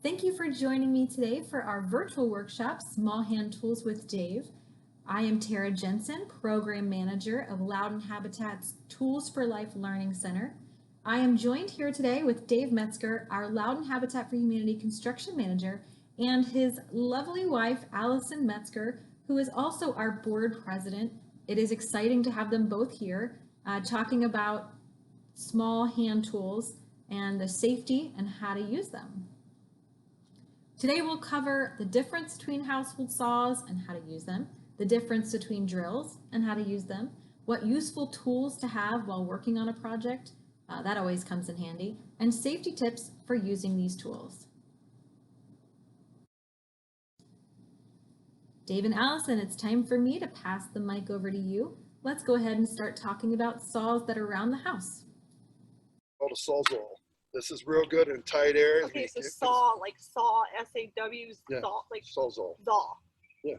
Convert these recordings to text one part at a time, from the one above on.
Thank you for joining me today for our virtual workshop, Small Hand Tools with Dave. I am Tara Jensen, Program Manager of Loudoun Habitat's Tools for Life Learning Center. I am joined here today with Dave Metzger, our Loudoun Habitat for Humanity Construction Manager, and his lovely wife, Allison Metzger, who is also our board president. It is exciting to have them both here talking about small hand tools and the safety and how to use them. Today we'll cover the difference between household saws and how to use them, the difference between drills and how to use them, what useful tools to have while working on a project, that always comes in handy, and safety tips for using these tools. Dave and Allison, it's time for me to pass the mic over to you. Let's go ahead and start talking about saws that are around the house. Oh, the Sawzall. This is real good in tight areas. Okay, so saw, like saw, S-A-W, yeah, saw, like Sawzall. Zaw. Yeah.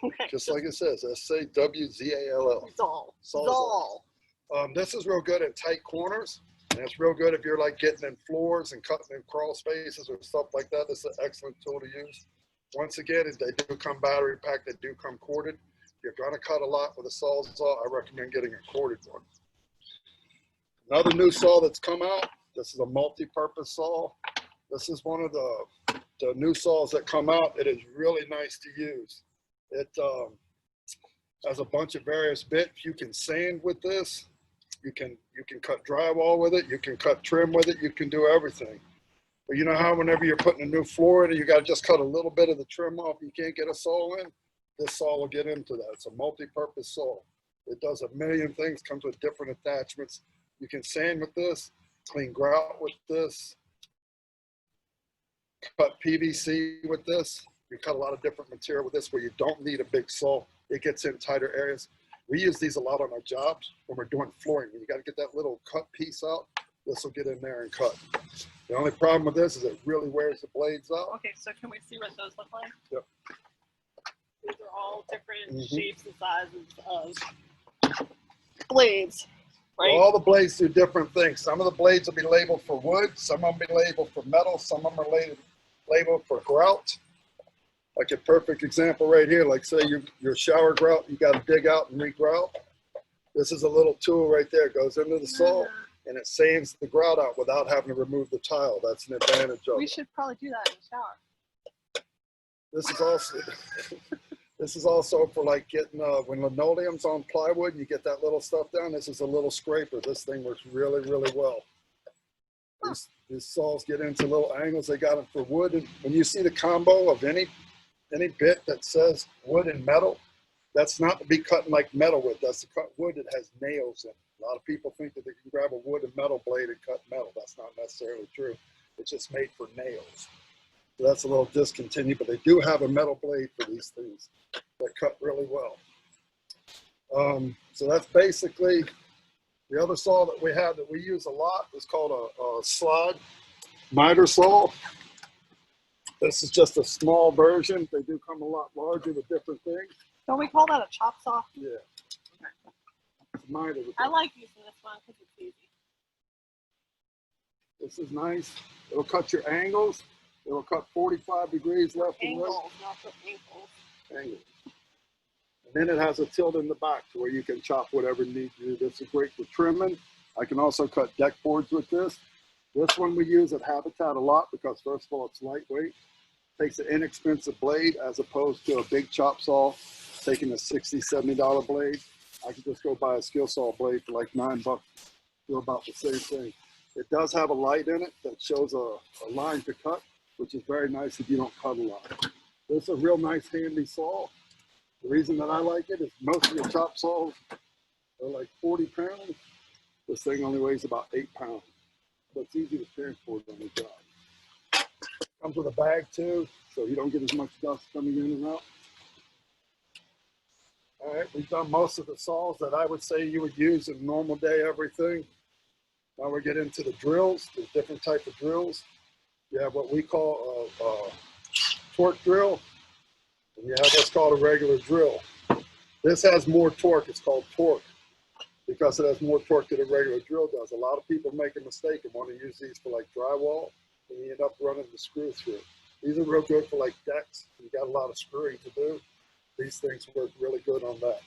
Okay. Just like it says, S-A-W-Z-A-L-L. Zaw. Sawzall. This is real good in tight corners. And it's real good if you're like getting in floors and cutting in crawl spaces or stuff like that. This is an excellent tool to use. Once again, they do come battery packed, they do come corded. If you're gonna cut a lot with a Sawzall, I recommend getting a corded one. Another new saw that's come out. This is a multi-purpose saw. This is one of the new saws that come out. It is really nice to use. It has a bunch of various bits. You can sand with this. You can cut drywall with it. You can cut trim with it. You can do everything. But you know how whenever you're putting a new floor in, you got to just cut a little bit of the trim off. You can't get a saw in. This saw will get into that. It's a multi-purpose saw. It does a million things. Comes with different attachments. You can sand with this. Clean grout with this, cut PVC with this. You cut a lot of different material with this where you don't need a big saw. It gets in tighter areas. We use these a lot on our jobs when we're doing flooring. When you got to get that little cut piece out, this will get in there and cut. The only problem with this is it really wears the blades out. Okay, so can we see what those look like? Yep. These are all different shapes and sizes of blades. Right. Well, all the blades do different things. Some of the blades will be labeled for wood. Some of them will be labeled for metal. Some of them are labeled for grout. Like a perfect example right here, like say your shower grout, you got to dig out and re-grout. This is a little tool right there. It goes into the saw and it saves the grout out without having to remove the tile. That's an advantage of it. We should probably do that in the shower. This is also for like getting, when linoleum's on plywood, you get that little stuff down. This is a little scraper. This thing works really, really well. These saws get into little angles. They got them for wood. And when you see the combo of any bit that says wood and metal, that's not to be cutting like metal with. That's to cut wood that has nails in it. A lot of people think that they can grab a wood and metal blade and cut metal. That's not necessarily true. It's just made for nails. So that's a little discontinued, but they do have a metal blade for these things that cut really well. So that's basically the other saw that we have that we use a lot is called a slide miter saw. This is just a small version. They do come a lot larger with different things. Don't we call that a chop saw? Yeah. It's a miter. I like using this one because it's easy. This is nice. It'll cut your angles. It'll cut 45 degrees left and right. Angles, not the ankles. Angles. And then it has a tilt in the back to where you can chop whatever you need to do. This is great for trimming. I can also cut deck boards with this. This one we use at Habitat a lot because first of all, it's lightweight. Takes an inexpensive blade as opposed to a big chop saw, taking a $60, $70 blade. I can just go buy a skill saw blade for like $9. Do about the same thing. It does have a light in it that shows a line to cut, which is very nice if you don't cut a lot. This is a real nice handy saw. The reason that I like it is most of the chop saws are like 40 pounds. This thing only weighs about 8 pounds. But it's easy to transport on the job. Comes with a bag too, so you don't get as much dust coming in and out. All right, we've done most of the saws that I would say you would use in a normal day, everything. Now we get into the drills. There's different types of drills. You have what we call a torque drill, and you have what's called a regular drill. This has more torque. It's called torque because it has more torque than a regular drill does. A lot of people make a mistake and want to use these for like drywall and you end up running the screw through. These are real good for like decks. You got a lot of screwing to do. These things work really good on that.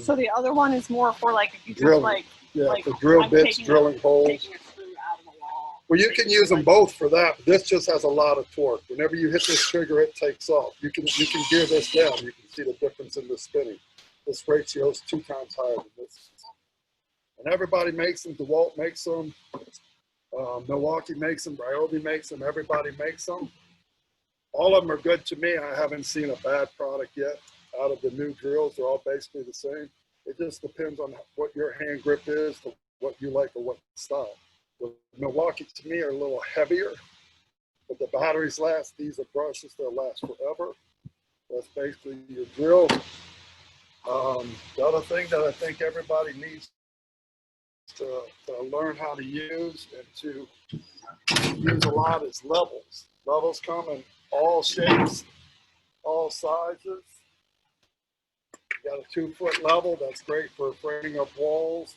So the other one is more for like if you drilling. just For drill bits, drilling holes. taking a screw out of the wall. Well, you can use them both for that. But this just has a lot of torque. Whenever you hit this trigger, it takes off. You can gear this down. You can see the difference in the spinning. This ratio is 2 times higher than this. And everybody makes them. DeWalt makes them. Milwaukee makes them. Ryobi makes them. Everybody makes them. All of them are good to me. I haven't seen a bad product yet. Out of the new drills, they're all basically the same. It just depends on what your hand grip is, to what you like or what style. The Milwaukee to me are a little heavier, but the batteries last. These are brushes, they'll last forever. That's basically your drill. The other thing that I think everybody needs to learn how to use and to use a lot is levels. Levels come in all shapes, all sizes. You got a 2-foot level, that's great for framing up walls.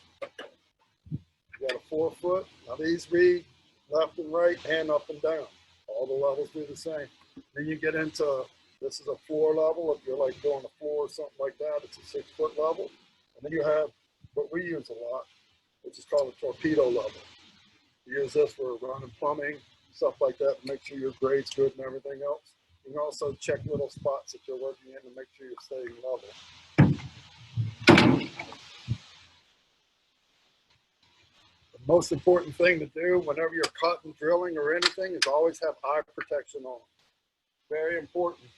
You got a 4-foot. Now these read left and right and up and down. All the levels do the same. Then you get into, this is a floor level. If you're like doing a floor or something like that, it's a 6-foot level. And then you have what we use a lot, which is called a torpedo level. You use this for running plumbing, stuff like that, to make sure your grade's good and everything else. You can also check little spots that you're working in to make sure you're staying level. The most important thing to do whenever you're cutting, drilling, or anything is always have eye protection on. Very important.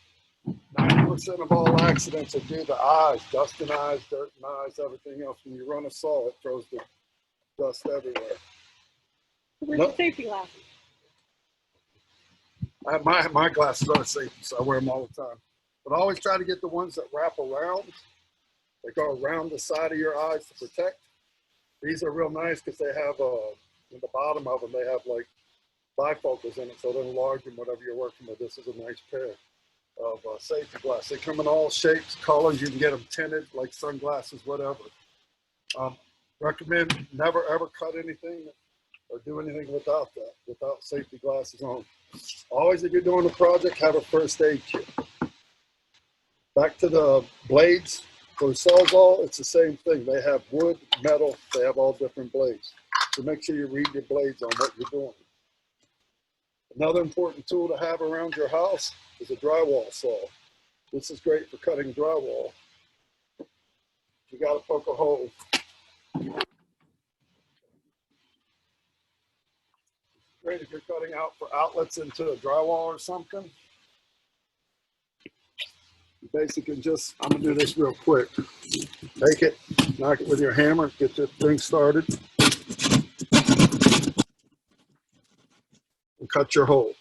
90% of all accidents are due to eyes, dust in eyes, dirt in eyes, everything else. When you run a saw, it throws the dust everywhere. Where's your safety glasses? I have my glasses are safety, so I wear them all the time. But I always try to get the ones that wrap around. They go around the side of your eyes to protect. These are real nice because they have, in the bottom of them, they have like bifocals in it, so they'll enlarge them whatever you're working with. This is a nice pair of safety glasses. They come in all shapes, colors. You can get them tinted, like sunglasses, whatever. Recommend never ever cut anything or do anything without that, without safety glasses on. Always, if you're doing a project, have a first aid kit. Back to the blades. For Sawzall, it's the same thing. They have wood, metal, they have all different blades. So make sure you read your blades on what you're doing. Another important tool to have around your house is a drywall saw. This is great for cutting drywall. You got to poke a hole. Great if you're cutting out for outlets into a drywall or something. Basically just, I'm gonna do this real quick. Take it, knock it with your hammer, get this thing started. And cut your hole.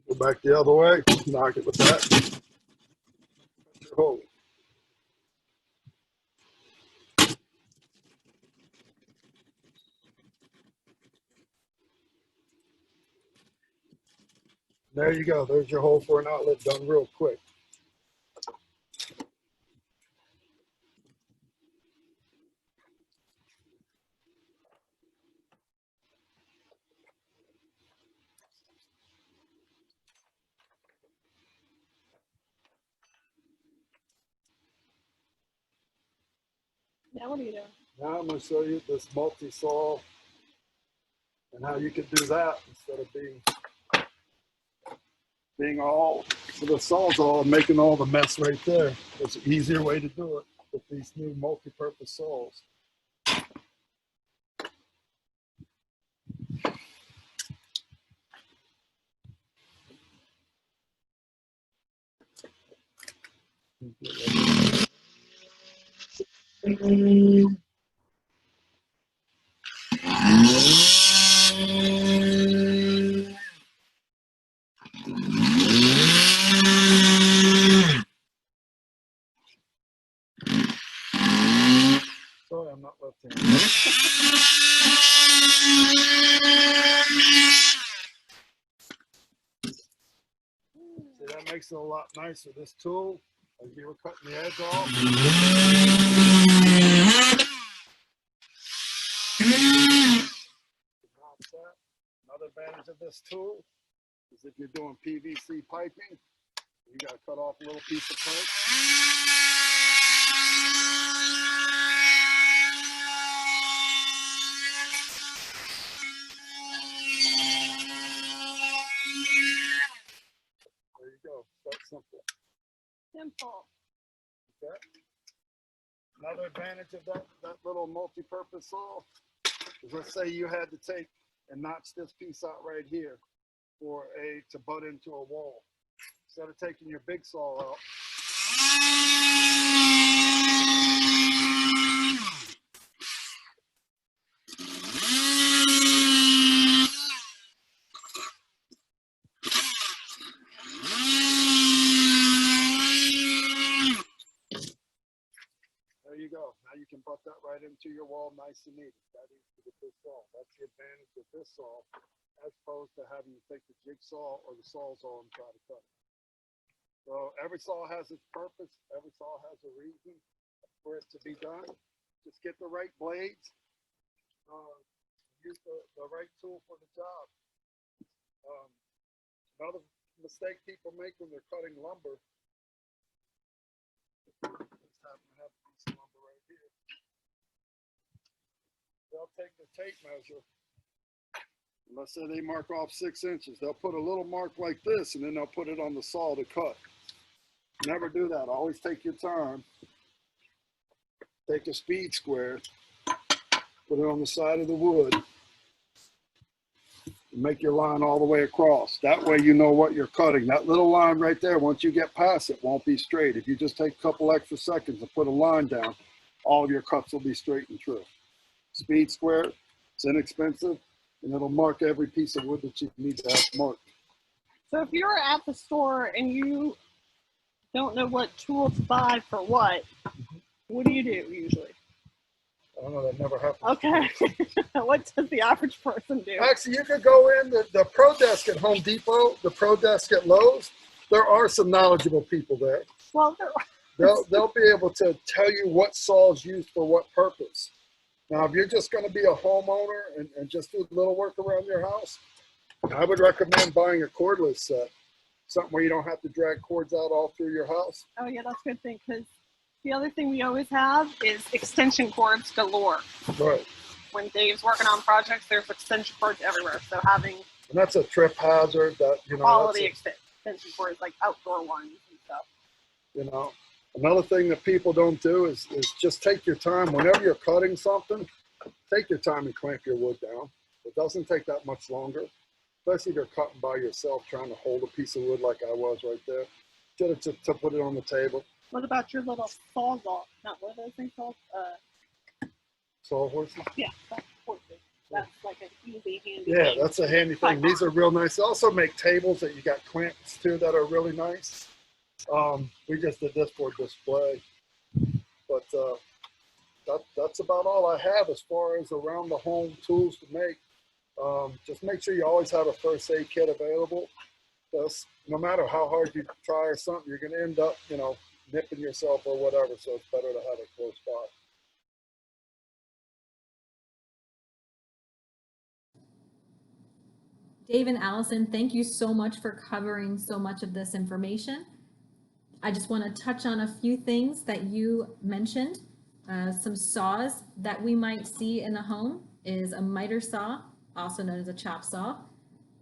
Go back the other way, knock it with that. Cut your hole. There you go, there's your hole for an outlet done real quick. Now what are you doing? Now I'm going to show you this multi-saw and how you can do that instead of being all for the Sawzall and making all the mess right there. There's an easier way to do it with these new multi-purpose saws. Sorry, I'm not left-handed. See, that makes it a lot nicer. This tool, as you were cutting the edge off. Another advantage of this tool is if you're doing PVC piping, you got to cut off a little piece of pipe. There you go. That's simple. Simple. Okay. Another advantage of that little multi-purpose saw is, let's say you had to take and notch this piece out right here to butt into a wall. Instead of taking your big saw out, there you go. Now you can butt that right into your wall nice and neat. That is with this saw. That's the advantage of this saw, as opposed to having to take the jigsaw or the sawzall and try to cut it. So every saw has its purpose. Every saw has a reason for it to be done. Just get the right blades. Use the right tool for the job. Another mistake people make when they're cutting lumber is having to have a piece of lumber right here. They'll take the tape measure. Let's say they mark off 6 inches. They'll put a little mark like this, and then they'll put it on the saw to cut. Never do that. Always take your time. Take a speed square, put it on the side of the wood, and make your line all the way across. That way you know what you're cutting. That little line right there, once you get past it, won't be straight. If you just take a couple extra seconds to put a line down, all of your cuts will be straight and true. Speed square, it's inexpensive, and it'll mark every piece of wood that you need to have marked. So if you're at the store and you don't know what tool to buy for what do you do usually? I don't know, that never happened. Okay. What does the average person do? Actually, you could go in the Pro Desk at Home Depot, the Pro Desk at Lowe's. There are some knowledgeable people there. Well, They'll be able to tell you what saw is used for what purpose. Now, if you're just going to be a homeowner and just do a little work around your house, I would recommend buying a cordless set. Something where you don't have to drag cords out all through your house. oh yeah, that's a good thing, because the other thing we always have is extension cords galore. Right. When Dave's working on projects, there's extension cords everywhere. So having And that's a trip hazard that, you know. quality extension cords, like outdoor ones and stuff. You know, another thing that people don't do is just take your time. Whenever you're cutting something, take your time and clamp your wood down. It doesn't take that much longer, especially if you're cutting by yourself, trying to hold a piece of wood like I was right there. Just to put it on the table. What about your little sawzall? Not what are those things called? Saw horses? Yeah, that's horses. That's like an easy, handy Yeah, thing. that's a handy thing. These are real nice. They also make tables that you got clamps to that are really nice. We just did this for display. But that's about all I have as far as around the home tools to make. Just make sure you always have a first aid kit available. Because no matter how hard you try or something, you're going to end up, you know, nipping yourself or whatever. So it's better to have it close by. Dave and Allison, thank you so much for covering so much of this information. I just want to touch on a few things that you mentioned. Some saws that we might see in the home is a miter saw, also known as a chop saw.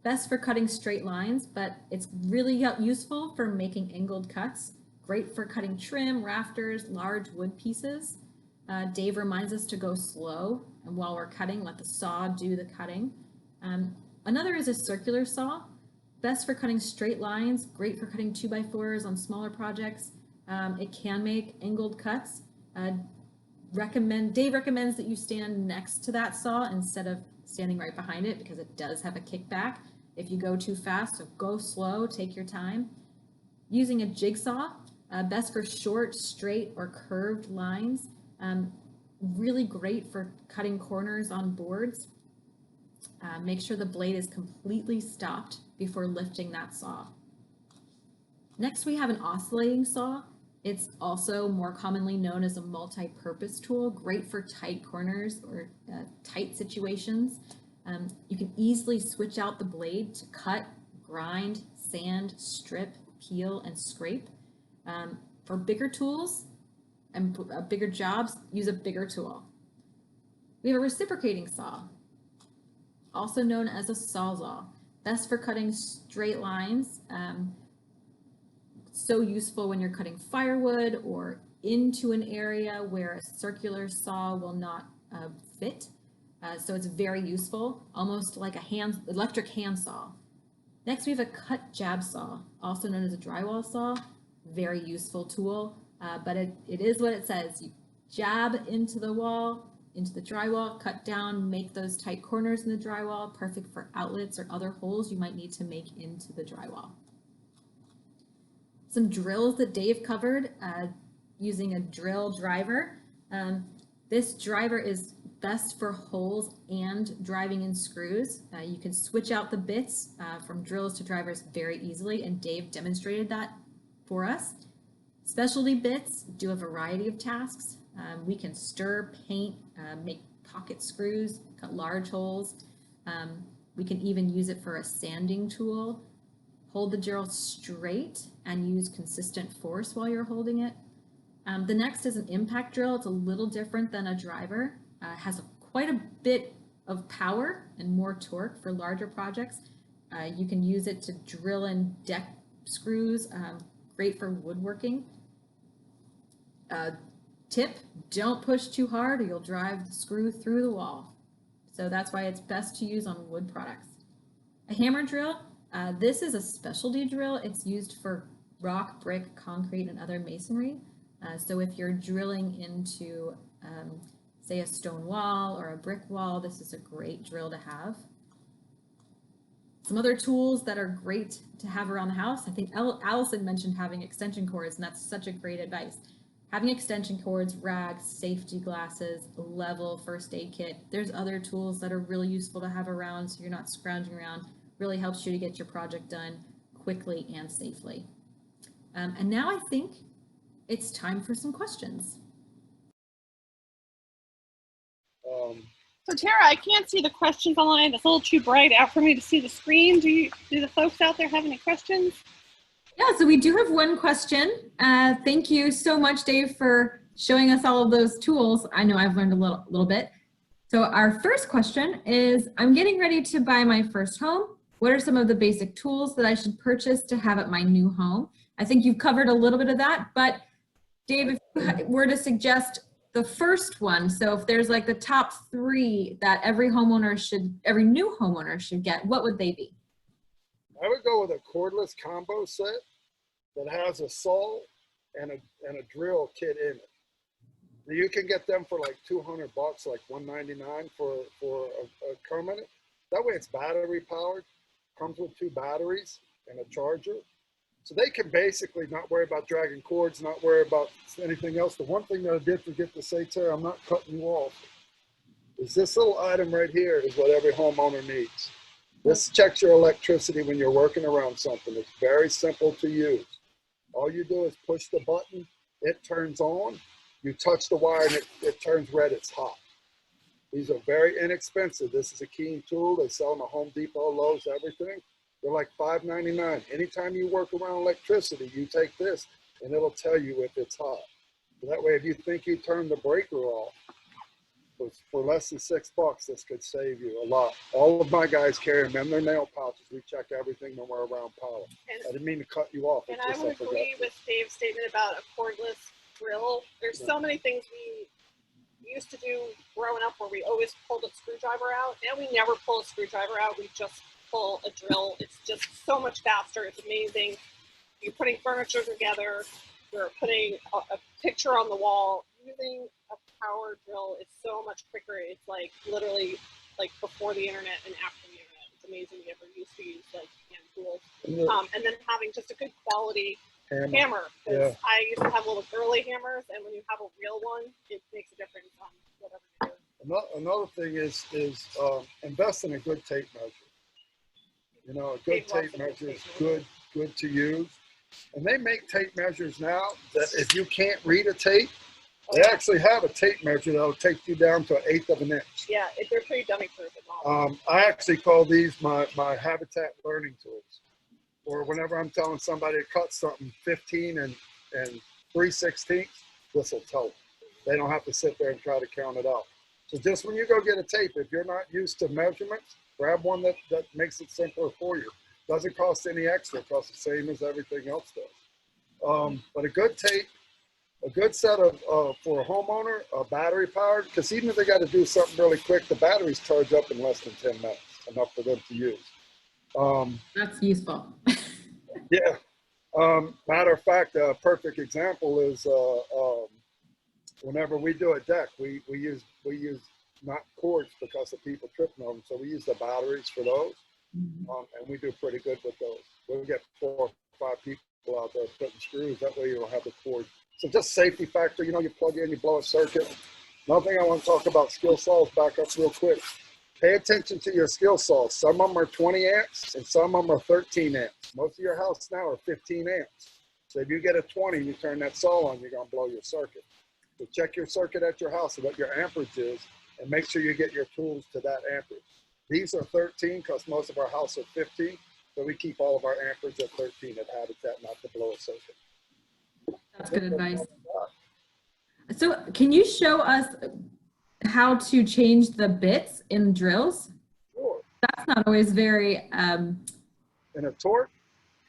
Best for cutting straight lines, but it's really useful for making angled cuts. Great for cutting trim, rafters, large wood pieces. Dave reminds us to go slow, and while we're cutting, let the saw do the cutting. Another is a circular saw. Best for cutting straight lines, great for cutting 2x4s on smaller projects. It can make angled cuts. Dave recommends that you stand next to that saw instead of standing right behind it, because it does have a kickback if you go too fast. So go slow, take your time. Using a jigsaw, best for short, straight, or curved lines. Really great for cutting corners on boards. Make sure the blade is completely stopped before lifting that saw. Next, we have an oscillating saw. It's also more commonly known as a multi-purpose tool, great for tight corners or tight situations. You can easily switch out the blade to cut, grind, sand, strip, peel, and scrape. For bigger tools and bigger jobs, use a bigger tool. We have a reciprocating saw, also known as a sawzall, best for cutting straight lines. So useful when you're cutting firewood or into an area where a circular saw will not fit. So it's very useful, almost like a electric hand saw. Next, we have a cut jab saw, also known as a drywall saw. Very useful tool, but it is what it says. You jab into the wall, into the drywall, cut down, make those tight corners in the drywall, perfect for outlets or other holes you might need to make into the drywall. Some drills that Dave covered using a drill driver. This driver is best for holes and driving in screws. You can switch out the bits from drills to drivers very easily, and Dave demonstrated that for us. Specialty bits do a variety of tasks. We can stir, paint, make pocket screws, cut large holes. We can even use it for a sanding tool. Hold the drill straight and use consistent force while you're holding it. The next is an impact drill. It's a little different than a driver. Has quite a bit of power and more torque for larger projects. You can use it to drill in deck screws, great for woodworking. Tip, don't push too hard or you'll drive the screw through the wall. So that's why it's best to use on wood products. A hammer drill, this is a specialty drill. It's used for rock, brick, concrete, and other masonry. So if you're drilling into, say, a stone wall or a brick wall, this is a great drill to have. Some other tools that are great to have around the house. I think Allison mentioned having extension cords, and that's such a great advice. Having extension cords, rags, safety glasses, a level first aid kit. There's other tools that are really useful to have around so you're not scrounging around. Really helps you to get your project done quickly and safely. And now I think it's time for some questions. So Tara, I can't see the questions online. It's a little too bright out for me to see the screen. Do the folks out there have any questions? Yeah, so we do have one question. Thank you so much, Dave, for showing us all of those tools. I know I've learned a little bit. So our first question is, I'm getting ready to buy my first home. What are some of the basic tools that I should purchase to have at my new home? I think you've covered a little bit of that, but Dave, if you were to suggest the first one, so if there's like the top 3 that every new homeowner should get, what would they be? I would go with a cordless combo set that has a saw and a drill kit in it. You can get them for like $200, like $199 for a permanent. That way it's battery powered, comes with 2 batteries and a charger. So they can basically not worry about dragging cords, not worry about anything else. The one thing that I did forget to say, Tara, I'm not cutting you off, is this little item right here is what every homeowner needs. This checks your electricity when you're working around something. It's very simple to use. All you do is push the button, it turns on, you touch the wire and it turns red, it's hot. These are very inexpensive. This is a keying tool. They sell them at Home Depot, Lowe's, everything. They're like $5.99. Anytime you work around electricity, you take this and it'll tell you if it's hot. So that way, if you think you turn the breaker off, for less than $6, this could save you a lot. All of my guys carry them in their nail pouches. We check everything when we're around power. I didn't mean to cut you off. And I would agree with Dave's statement about a cordless drill. There's so many things we used to do growing up where we always pulled a screwdriver out. Now we never pull a screwdriver out. We just pull a drill. It's just so much faster. It's amazing. You're putting furniture together. You're putting a picture on the wall. Using a power drill is so much quicker. It's like literally like before the internet and after the internet. It's amazing we ever used to use like hand tools. And then having just a good quality hammer. Because I used to have little girly hammers, and when you have a real one, it makes a difference on whatever you do. Another thing is invest in a good tape measure. You know, a good tape measure is good to use. And they make tape measures now that if you can't read a tape, They actually have a tape measure that'll take you down to 1/8 of an inch. Yeah, they're pretty dummy proof at all. I actually call these my Habitat learning tools. Or whenever I'm telling somebody to cut something 15 and 3/16, this will tell them. They don't have to sit there and try to count it out. So just when you go get a tape, if you're not used to measurements, grab one that makes it simpler for you. Doesn't cost any extra, it costs the same as everything else does. But a good tape, a good set of, for a homeowner, a battery powered, because even if they got to do something really quick, the batteries charge up in less than 10 minutes, enough for them to use. That's useful. Yeah. Matter of fact, a perfect example is whenever we do a deck, we use not cords because of people tripping on them, so we use the batteries for those, and we do pretty good with those. We'll get 4 or 5 people out there putting screws. That way you don't have the cord. So just safety factor. You know, you plug in, you blow a circuit. Another thing I want to talk about skill saws. Back up real quick. Pay attention to your skill saws. Some of them are 20 amps and some of them are 13 amps. Most of your house now are 15 amps. So if you get a 20 and you turn that saw on, you're going to blow your circuit. So check your circuit at your house and what your amperage is, and make sure you get your tools to that amperage. These are 13 because most of our house are 15. So we keep all of our amperage at 13 at Habitat, not to blow a circuit. That's good advice. So can you show us how to change the bits in drills? Sure. That's not always very And a torque?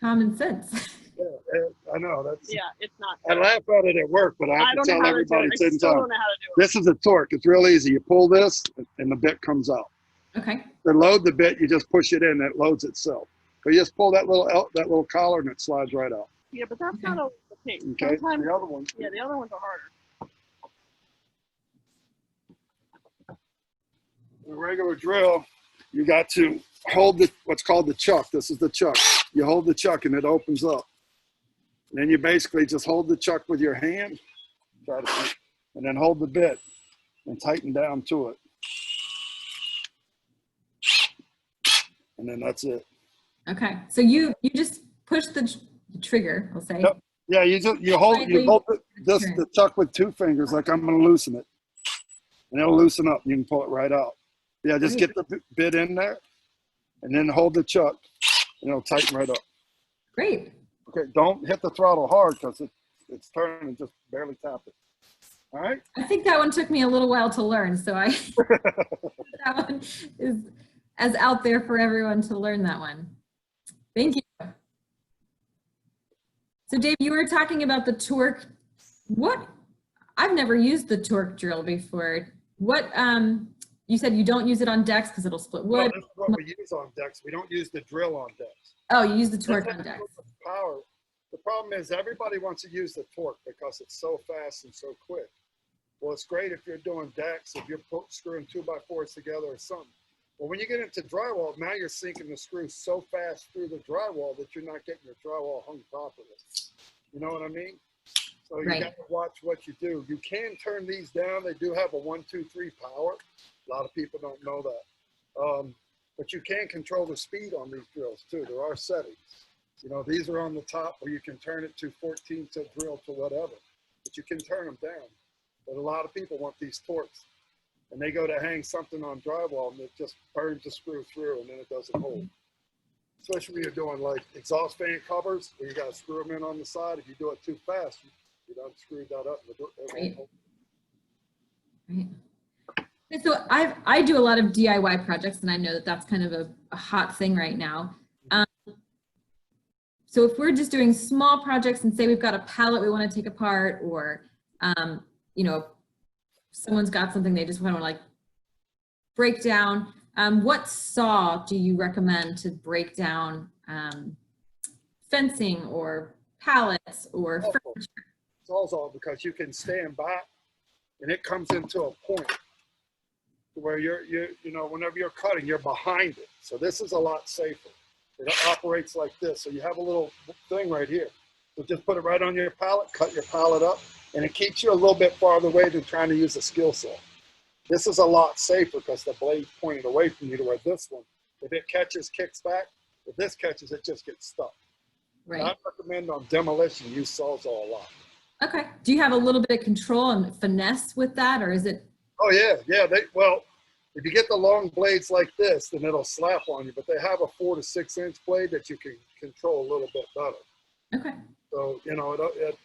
common sense. Yeah, I know. That's. Yeah, it's not. I laugh at it at work, but I have to tell everybody I still 10 don't times. know how to do it. This is a torque. It's real easy. You pull this and the bit comes out. Okay. To load the bit, you just push it in, it loads itself. But you just pull that little collar and it slides right out. Yeah, but that's not always the case. Okay. Sometimes, The other one. yeah, the other ones are harder. In a regular drill, you got to hold what's called the chuck. This is the chuck. You hold the chuck and it opens up. And then you basically just hold the chuck with your hand, and then hold the bit and tighten down to it. And then that's it. Okay. So you just push the trigger, I'll say. Yep. Yeah, you hold the chuck with 2 fingers, like I'm going to loosen it, and it'll loosen up. You can pull it right out. Yeah, just get the bit in there, and then hold the chuck, and it'll tighten right up. Great. Okay, don't hit the throttle hard because it's turning, just barely tap it. All right? I think that one took me a little while to learn, so that one is as out there for everyone to learn that one. Thank you. So Dave, you were talking about the torque. I've never used the torque drill before. You said you don't use it on decks because it'll split wood. No, this is what we use on decks. We don't use the drill on decks. Oh, you use the torque on decks. Power. The problem is everybody wants to use the torque because it's so fast and so quick. Well, it's great if you're doing decks, if you're screwing 2x4s together or something. Well, when you get into drywall, now you're sinking the screws so fast through the drywall that you're not getting your drywall hung properly. You know what I mean? So you got to watch what you do. You can turn these down. They do have a 1, 2, 3 power. A lot of people don't know that. But you can control the speed on these drills too. There are settings. You know, these are on the top where you can turn it to 14 to drill to whatever. But you can turn them down. But a lot of people want these torques. And they go to hang something on drywall and it just burns the screw through and then it doesn't hold. Especially when you're doing like exhaust fan covers where you got to screw them in on the side. If you do it too fast, you don't screw that up. Right. And so I do a lot of DIY projects, and I know that that's kind of a hot thing right now. So if we're just doing small projects and say we've got a pallet we want to take apart, or you know, someone's got something they just want to like break down, what saw do you recommend to break down fencing or pallets or furniture? Sawzall, because you can stand back and it comes into a point where you know, whenever you're cutting, you're behind it. So this is a lot safer. It operates like this. So you have a little thing right here. So just put it right on your pallet, cut your pallet up, and it keeps you a little bit farther away than trying to use a skill saw. This is a lot safer because the blade's pointed away from you, to where this one, if it catches, kicks back. If this catches, it just gets stuck. Right. I recommend on demolition, use Sawzall a lot. Okay. Do you have a little bit of control and finesse with that, or is it? Oh yeah, yeah. Well, if you get the long blades like this, then it'll slap on you. But they have a 4 to 6 inch blade that you can control a little bit better. Okay. So it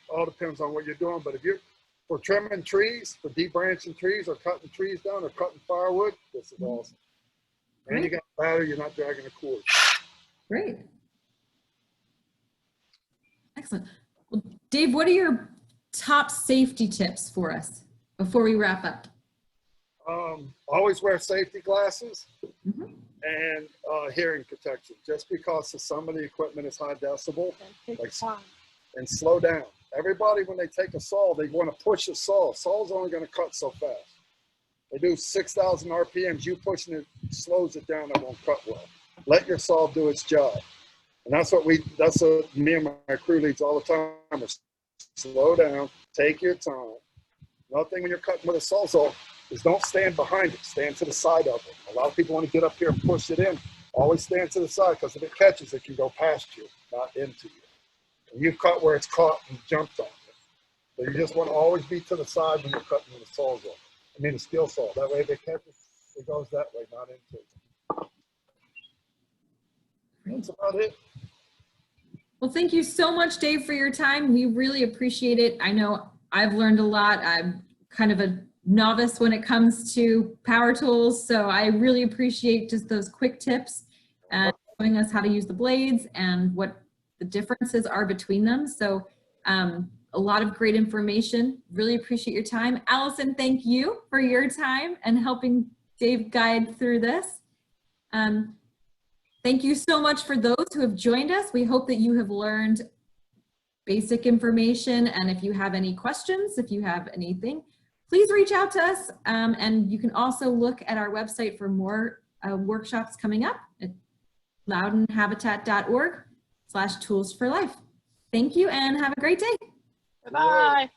all depends on what you're doing. But if you're for trimming trees, for debranching trees, or cutting trees down, or cutting firewood, this is awesome. And you got battery, you're not dragging a cord. Great. Excellent. Well, Dave, what are your top safety tips for us before we wrap up? Always wear safety glasses Mm-hmm. and hearing protection. Just because some of the equipment is high decibel, and slow down. Everybody, when they take a saw, they want to push a saw. Saw's only going to cut so fast. They do 6,000 RPMs. You pushing it slows it down. It won't cut well. Let your saw do its job. And that's what me and my crew leads all the time is slow down, take your time. Another thing when you're cutting with a sawzall is don't stand behind it, stand to the side of it. A lot of people want to get up here and push it in. Always stand to the side, because if it catches, it can go past you, not into you. And you cut where it's caught and jumped on you. So you just want to always be to the side when you're cutting with a sawzall. I mean a steel saw. That way if it catches, it goes that way, not into it. That's about it. Well, thank you so much, Dave, for your time. We really appreciate it. I know I've learned a lot. I'm kind of a novice when it comes to power tools, so I really appreciate just those quick tips and showing us how to use the blades and what the differences are between them. So a lot of great information. Really appreciate your time. Allison, thank you for your time and helping Dave guide through this. Thank you so much for those who have joined us. We hope that you have learned basic information, and if you have any questions, if you have anything, please reach out to us, and you can also look at our website for more workshops coming up at loudonhabitat.org/toolsforlife. Thank you and have a great day. Bye.